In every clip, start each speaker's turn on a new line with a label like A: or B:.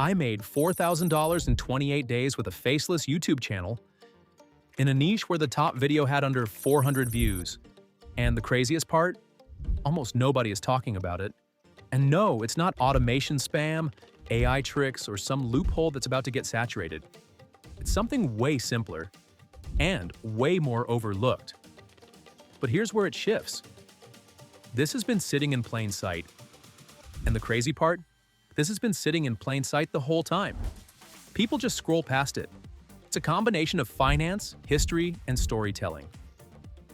A: I made $4,000 in 28 days with a faceless YouTube channel in a niche where the top video had under 400 views. And the craziest part? Almost nobody is talking about it. And no, it's not automation spam, AI tricks, or some loophole that's about to get saturated. It's something way simpler and way more overlooked. But here's where it shifts. This has been sitting in plain sight. And the crazy part? This has been sitting in plain sight the whole time. People just scroll past it. It's a combination of finance, history, and storytelling.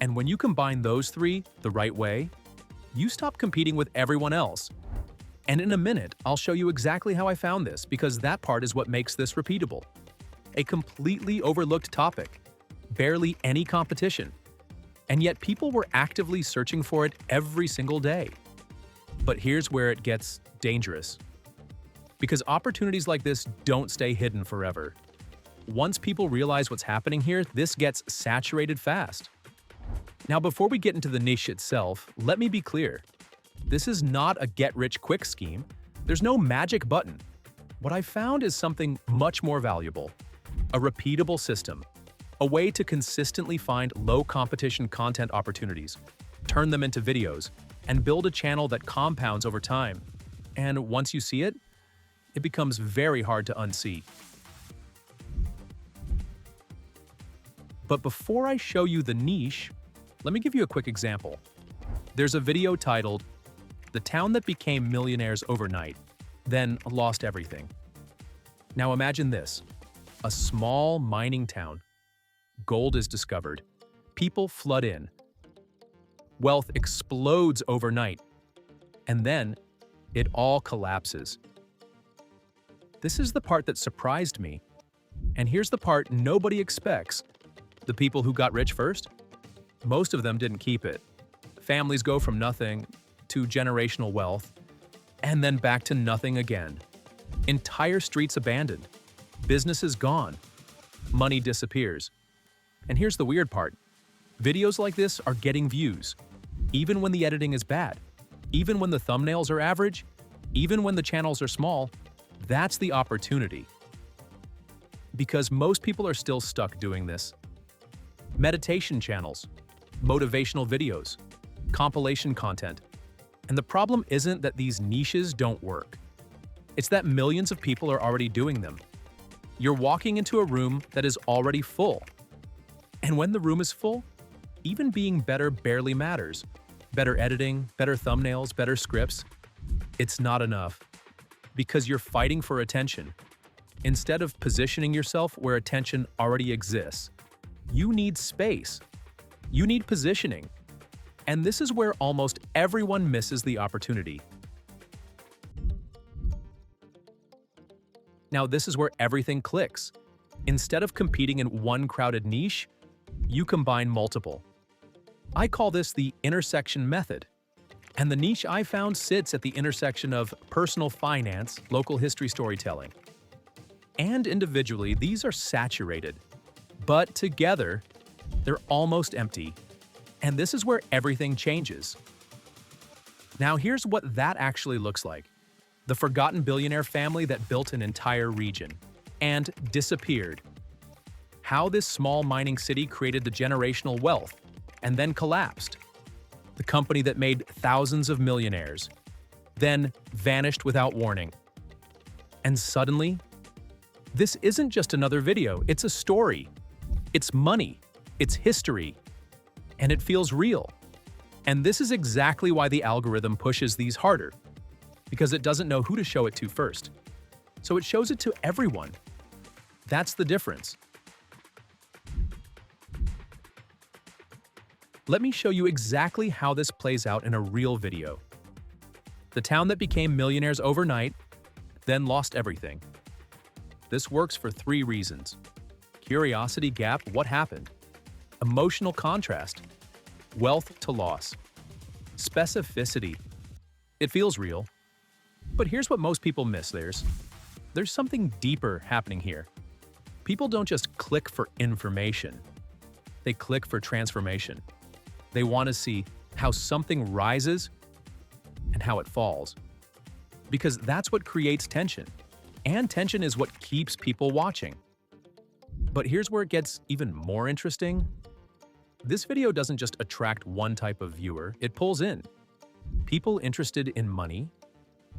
A: And when you combine those three the right way, you stop competing with everyone else. And in a minute, I'll show you exactly how I found this, because that part is what makes this repeatable. A completely overlooked topic, barely any competition, and yet people were actively searching for it every single day. But here's where it gets dangerous. Because opportunities like this don't stay hidden forever. Once people realize what's happening here, this gets saturated fast. Now, before we get into the niche itself, let me be clear. This is not a get-rich-quick scheme. There's no magic button. What I found is something much more valuable. A repeatable system. A way to consistently find low-competition content opportunities, turn them into videos, and build a channel that compounds over time. And once you see it, it becomes very hard to unsee. But before I show you the niche, let me give you a quick example. There's a video titled, "The Town That Became Millionaires Overnight, Then Lost Everything." Now imagine this, a small mining town. Gold is discovered. People flood in. Wealth explodes overnight. And then it all collapses. This is the part that surprised me. And here's the part nobody expects. The people who got rich first? Most of them didn't keep it. Families go from nothing to generational wealth, and then back to nothing again. Entire streets abandoned. Businesses gone. Money disappears. And here's the weird part. Videos like this are getting views, even when the editing is bad, even when the thumbnails are average, even when the channels are small. That's the opportunity. Because most people are still stuck doing this. Meditation channels, motivational videos, compilation content. And the problem isn't that these niches don't work. It's that millions of people are already doing them. You're walking into a room that is already full. And when the room is full, even being better barely matters. Better editing, better thumbnails, better scripts. It's not enough. Because you're fighting for attention. Instead of positioning yourself where attention already exists, you need space. You need positioning. And this is where almost everyone misses the opportunity. Now, this is where everything clicks. Instead of competing in one crowded niche, you combine multiple. I call this the intersection method. And the niche I found sits at the intersection of personal finance, local history storytelling. And individually, these are saturated. But together, they're almost empty. And this is where everything changes. Now here's what that actually looks like. The forgotten billionaire family that built an entire region and disappeared. How this small mining city created the generational wealth and then collapsed. The company that made thousands of millionaires, then vanished without warning. And suddenly, this isn't just another video, it's a story. It's money, it's history, and it feels real. And this is exactly why the algorithm pushes these harder, because it doesn't know who to show it to first. So it shows it to everyone. That's the difference. Let me show you exactly how this plays out in a real video. The town that became millionaires overnight, then lost everything. This works for 3 reasons. Curiosity gap, what happened? Emotional contrast, wealth to loss. Specificity, it feels real. But here's what most people miss, there's something deeper happening here. People don't just click for information, they click for transformation. They want to see how something rises and how it falls. Because that's what creates tension. And tension is what keeps people watching. But here's where it gets even more interesting. This video doesn't just attract one type of viewer, it pulls in people interested in money,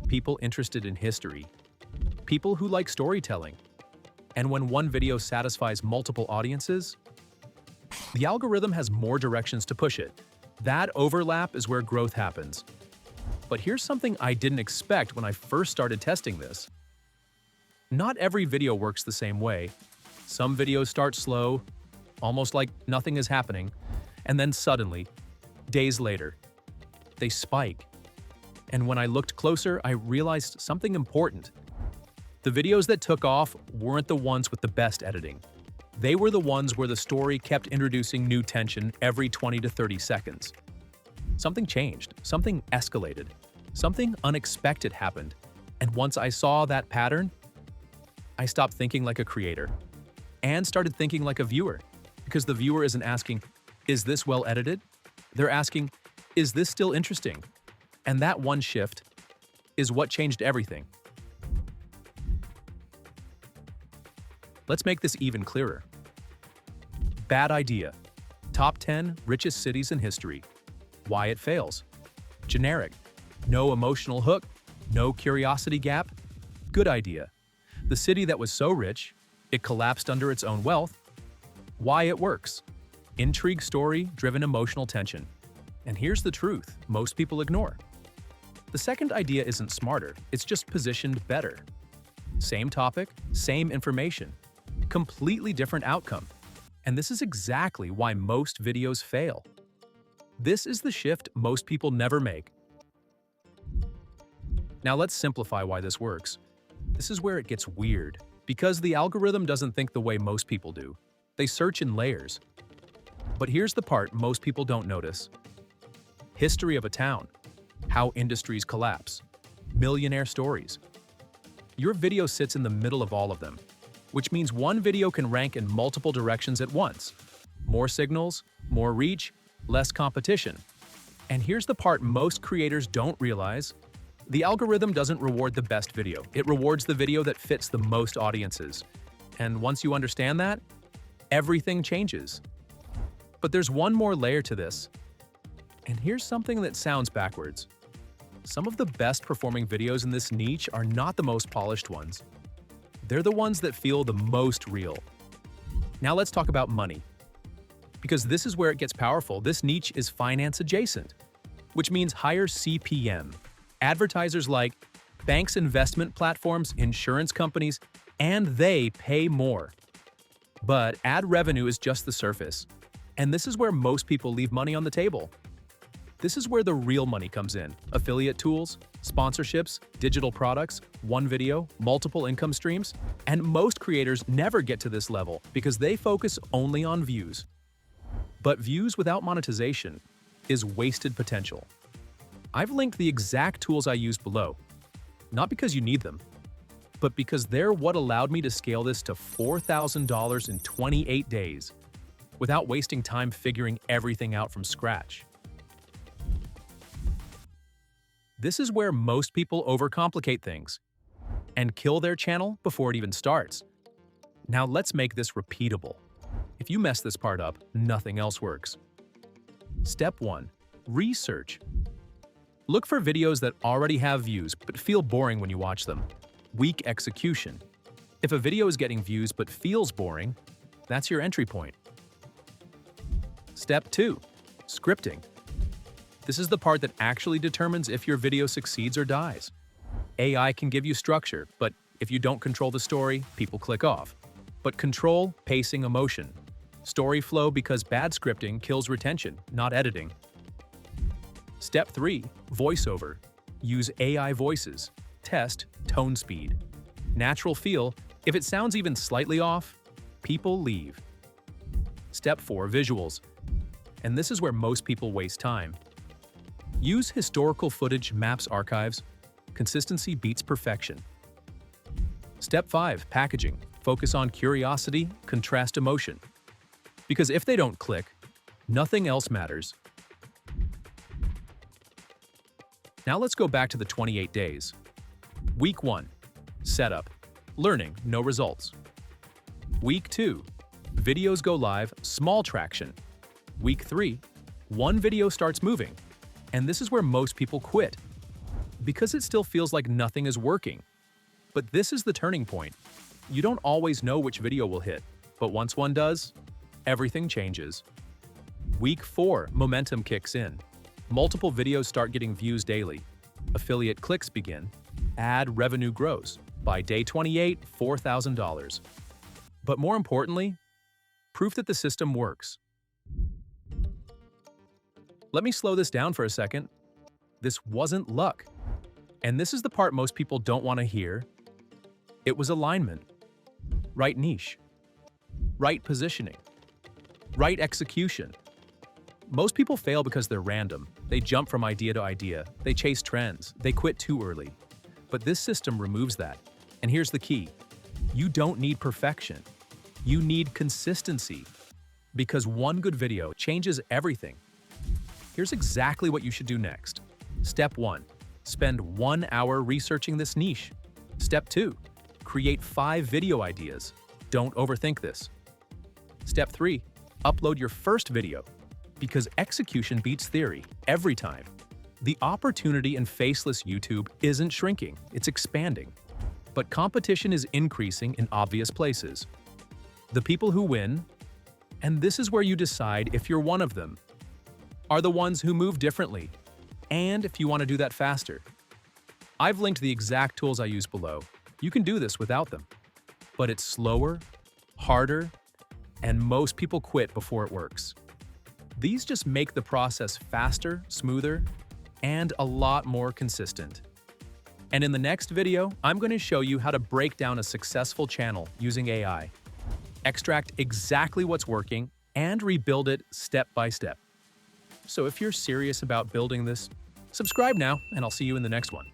A: people interested in history, people who like storytelling. And when one video satisfies multiple audiences, the algorithm has more directions to push it. That overlap is where growth happens. But here's something I didn't expect when I first started testing this. Not every video works the same way. Some videos start slow, almost like nothing is happening, and then suddenly, days later, they spike. And when I looked closer, I realized something important. The videos that took off weren't the ones with the best editing. They were the ones where the story kept introducing new tension every 20 to 30 seconds. Something changed, something escalated, something unexpected happened. And once I saw that pattern, I stopped thinking like a creator and started thinking like a viewer. Because the viewer isn't asking, is this well edited? They're asking, is this still interesting? And that one shift is what changed everything. Let's make this even clearer. Bad idea. Top 10 richest cities in history. Why it fails. Generic. No emotional hook. No curiosity gap. Good idea. The city that was so rich, it collapsed under its own wealth. Why it works. Intrigue story driven emotional tension. And here's the truth most people ignore. The second idea isn't smarter, it's just positioned better. Same topic, same information. Completely different outcome. And this is exactly why most videos fail. This is the shift most people never make. Now let's simplify why this works. This is where it gets weird, because the algorithm doesn't think the way most people do. They search in layers. But here's the part most people don't notice. History of a town. How industries collapse. Millionaire stories. Your video sits in the middle of all of them, which means one video can rank in multiple directions at once. More signals, more reach, less competition. And here's the part most creators don't realize. The algorithm doesn't reward the best video. It rewards the video that fits the most audiences. And once you understand that, everything changes. But there's one more layer to this. And here's something that sounds backwards. Some of the best performing videos in this niche are not the most polished ones. They're the ones that feel the most real. Now let's talk about money. Because this is where it gets powerful. This niche is finance adjacent, which means higher CPM. Advertisers like banks, investment platforms, insurance companies, and they pay more. But ad revenue is just the surface. And this is where most people leave money on the table. This is where the real money comes in. Affiliate tools, sponsorships, digital products, one video, multiple income streams. And most creators never get to this level because they focus only on views. But views without monetization is wasted potential. I've linked the exact tools I use below, not because you need them, but because they're what allowed me to scale this to $4,000 in 28 days without wasting time figuring everything out from scratch. This is where most people overcomplicate things and kill their channel before it even starts. Now let's make this repeatable. If you mess this part up, nothing else works. Step 1. Research. Look for videos that already have views but feel boring when you watch them. Weak execution. If a video is getting views but feels boring, that's your entry point. Step 2. Scripting. This is the part that actually determines if your video succeeds or dies. AI can give you structure, but if you don't control the story, people click off. But control pacing, emotion. Story flow, because bad scripting kills retention, not editing. Step 3. Voiceover. Use AI voices. Test tone speed. Natural feel. If it sounds even slightly off, people leave. Step 4. Visuals. And this is where most people waste time. Use historical footage, maps, archives. Consistency beats perfection. Step 5. Packaging. Focus on curiosity, contrast emotion. Because if they don't click, nothing else matters. Now let's go back to the 28 days. Week 1. Setup. learning, no results. Week 2, videos go live, small traction. Week 3, one video starts moving, and this is where most people quit, because it still feels like nothing is working. But this is the turning point. You don't always know which video will hit, but once one does, everything changes. Week 4, momentum kicks in. Multiple videos start getting views daily. Affiliate clicks begin. Ad revenue grows. By day 28, $4,000. But more importantly, proof that the system works. Let me slow this down for a second. This wasn't luck. And this is the part most people don't want to hear. It was alignment. Right niche. Right positioning. Right execution. Most people fail because they're random. They jump from idea to idea. They chase trends. They quit too early. But this system removes that. And here's the key. You don't need perfection. You need consistency. Because one good video changes everything. Here's exactly what you should do next. Step 1. Spend 1 hour researching this niche. Step 2. Create 5 video ideas. Don't overthink this. Step 3. Upload your first video. Because execution beats theory every time. The opportunity in faceless YouTube isn't shrinking, it's expanding. But competition is increasing in obvious places. The people who win, and this is where you decide if you're one of them, are the ones who move differently, and if you want to do that faster. I've linked the exact tools I use below. You can do this without them. But it's slower, harder, and most people quit before it works. These just make the process faster, smoother, and a lot more consistent. And in the next video, I'm going to show you how to break down a successful channel using AI. Extract exactly what's working and rebuild it step by step. So if you're serious about building this, subscribe now, and I'll see you in the next one.